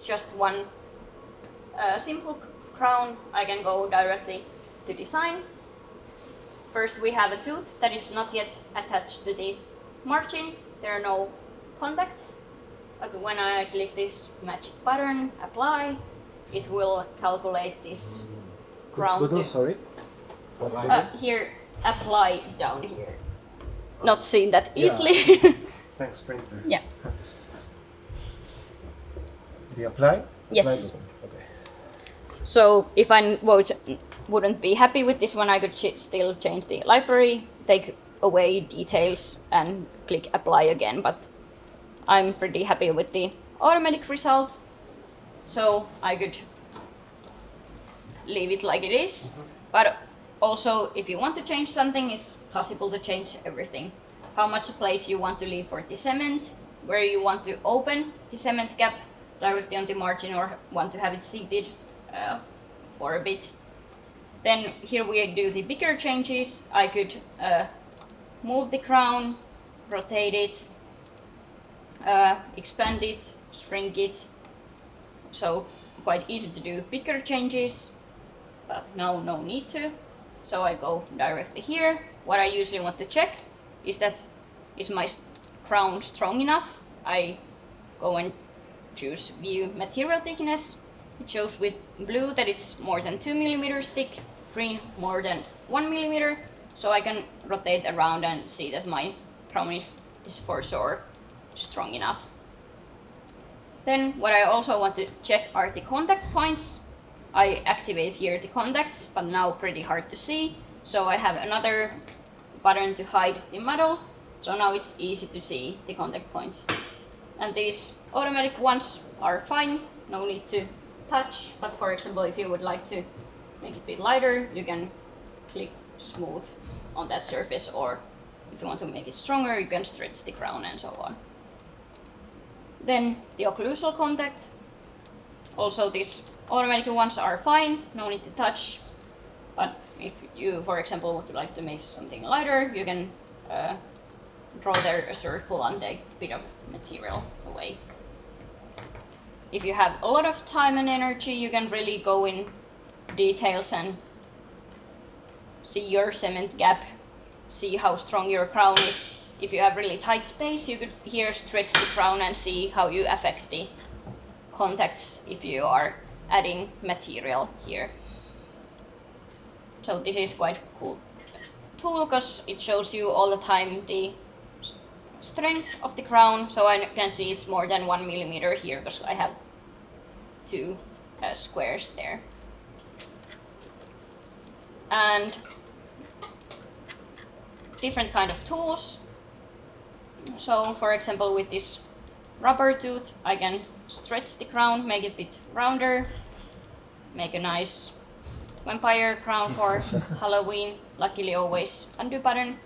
just one simple crown, I can go directly to design. First we have a tooth that is not yet attached to the margin. There are no contacts, but when I click this magic button, apply, it will calculate this crown. Which button, sorry? Here, apply down here. Not seen that easily. Yeah. Thanks, printer. Yeah. The apply? Yes. Apply button. Okay. So if I wouldn't be happy with this one, I could still change the library, take away details and click apply again, but I'm pretty happy with the automatic result. So I could leave it like it is, but also if you want to change something, it's possible to change everything. How much place you want to leave for the cement, where you want to open the cement gap directly on the margin or want to have it seated for a bit. Then here we do the bigger changes. I could move the crown, rotate it, expand it, shrink it. So quite easy to do bigger changes, but now no need to. So I go directly here. What I usually want to check is my crown strong enough? I go and choose view material thickness. It shows with blue that it's more than 2 millimeters thick, green more than 1 millimeter. So I can rotate around and see that my crown is for sure strong enough. Then what I also want to check are the contact points. I activate here the contacts, but now pretty hard to see. So I have another button to hide the model. So now it's easy to see the contact points. And these automatic ones are fine, no need to touch. But for example, if you would like to make it a bit lighter, you can click smooth on that surface, or if you want to make it stronger, you can stretch the crown and so on. Then the occlusal contact. Also these automatic ones are fine, no need to touch. But if you, for example, would like to make something lighter, you can draw there a circle and take a bit of material away. If you have a lot of time and energy, you can really go in details and see your cement gap, see how strong your crown is. If you have really tight space, you could here stretch the crown and see how you affect the contacts if you are adding material here. So this is quite cool tool because it shows you all the time the strength of the crown. So I can see it's more than 1 millimeter here because I have two squares there. And different kind of tools. So for example, with this rubber tooth, I can stretch the crown, make it a bit rounder, make a nice vampire crown for Halloween. Luckily always undo button.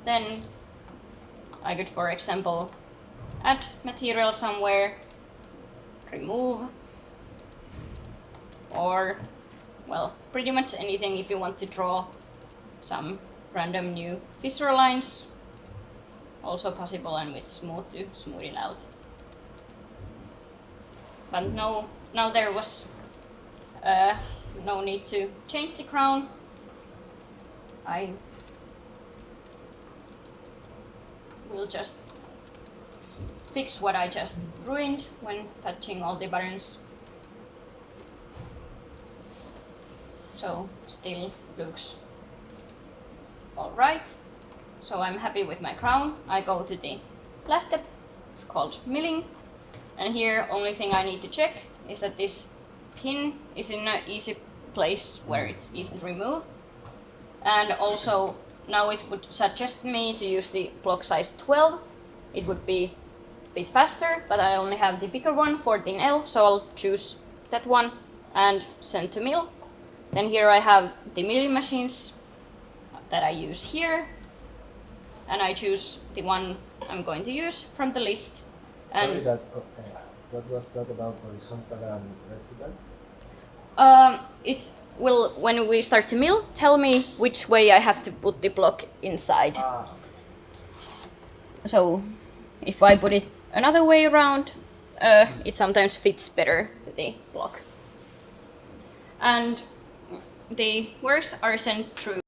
Then I could, for example, add material somewhere, remove, or well, pretty much anything if you want to draw some random new fissure lines. Also possible, and with smooth to smooth it out. But now there was no need to change the crown. I will just fix what I just ruined when touching all the buttons. So still looks alright. So I'm happy with my crown. I go to the last step, it's called milling. And here only thing I need to check is that this pin is in an easy place where it's easy to remove. And also now it would suggest me to use the block size 12. It would be a bit faster, but I only have the bigger one, 14L, so I'll choose that one and send to mill. Then here I have the milling machines that I use here. And I choose the one I'm going to use from the list. Sorry, that what was that about horizontal and vertical? It will, when we start to mill, tell me which way I have to put the block inside. Okay. So if I put it another way around, it sometimes fits better to the block. And the works are sent through